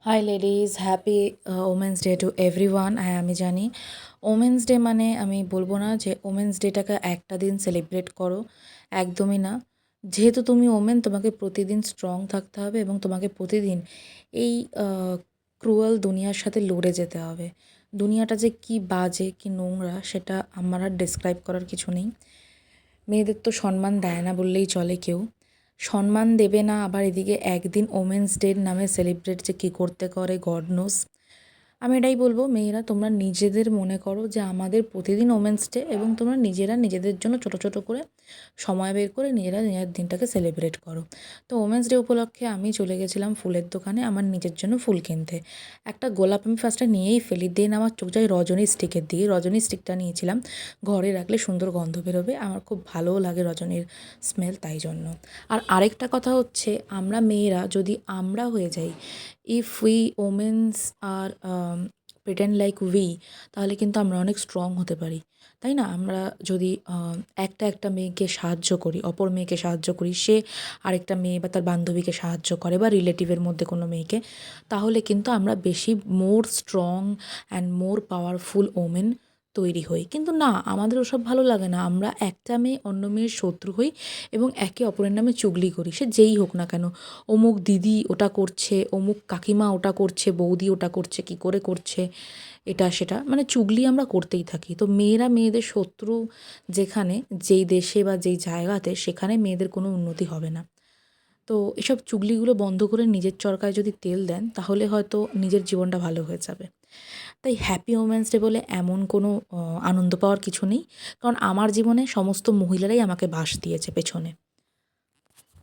High ladies, happy women's day to everyone. হ্যাঁ, আমি জানি ওমেন্স ডে মানে আমি বলবো না যে ওমেন্স ডেটাকে একটা দিন সেলিব্রেট করো, একদমই না। যেহেতু তুমি ওমেন, তোমাকে প্রতিদিন স্ট্রং থাকতে হবে এবং তোমাকে প্রতিদিন এই ক্রুয়াল দুনিয়ার সাথে লড়ে যেতে হবে। দুনিয়াটা যে কি বাজে, কি নোংরা, সেটা আমার আর ডিসক্রাইব করার কিছু নেই। মেয়েদের তো সম্মান দেয় না বললেই চলে কেউ। সম্মান দেবে না, আবার এদিকে একদিন ওমেন্স ডের নামে সেলিব্রেট যে কী করতে করে গড নোস। আমি এটাই বলবো, মেয়েরা তোমরা নিজেদের মনে করো যে আমাদের প্রতিদিন ওমেন্স ডে, এবং তোমরা নিজেরা নিজেদের জন্য ছোটো ছোটো করে সময় বের করে নিজেরা নিজের দিনটাকে সেলিব্রেট করো। তো ওমেন্স ডে উপলক্ষে আমি চলে গেছিলাম ফুলের দোকানে আমার নিজের জন্য ফুল কিনতে। একটা গোলাপ আমি ফার্স্টে নিয়েই ফেলি, দেন আমার চোখ যায় রজনী স্টিকের দিকে। রজনী স্টিকটা নিয়েছিলাম, ঘরে রাখলে সুন্দর গন্ধ বেরোবে, আমার খুব ভালোও লাগে রজনীর স্মেল, তাই জন্য। আর আরেকটা কথা হচ্ছে, আমরা মেয়েরা যদি আমরা হয়ে যাই, if we women's are pretend like we, তাহলে কিন্তু আমরা অনেক স্ট্রং হতে পারি, তাই না? আমরা যদি একটা মেয়েকে সাহায্য করি, অপর মেয়েকে সাহায্য করি, সে আরেকটা মেয়ে বা তার বান্ধবীকে সাহায্য করে বা রিলেটিভের মধ্যে কোনো মেয়েকে, তাহলে কিন্তু আমরা বেশি more strong and more powerful women তৈরি হই। কিন্তু না, আমাদের ওসব ভালো লাগে না। আমরা একটা মেয়ে অন্য মেয়ের শত্রু হই এবং একে অপরের নামে চুগলি করি, সে যেই হোক না কেন। অমুক দিদি ওটা করছে, অমুক কাকিমা ওটা করছে, বৌদি ওটা করছে, কী করে করছে, এটা সেটা, মানে চুগলি আমরা করতেই থাকি। তো মেয়েরা মেয়েদের শত্রু যেখানে, যেই দেশে বা যেই জায়গাতে, সেখানে মেয়েদের কোনো উন্নতি হবে না। তো এসব চুগলিগুলো বন্ধ করে নিজের চরকায় যদি তেল দেন, তাহলে হয়তো নিজের জীবনটা ভালো হয়ে যাবে। তাই হ্যাপি ওমেন্স ডে বলে এমন কোনো আনন্দ পাওয়ার কিছু নেই, কারণ আমার জীবনে সমস্ত মহিলারাই আমাকে বাঁশ দিয়েছে পেছনে।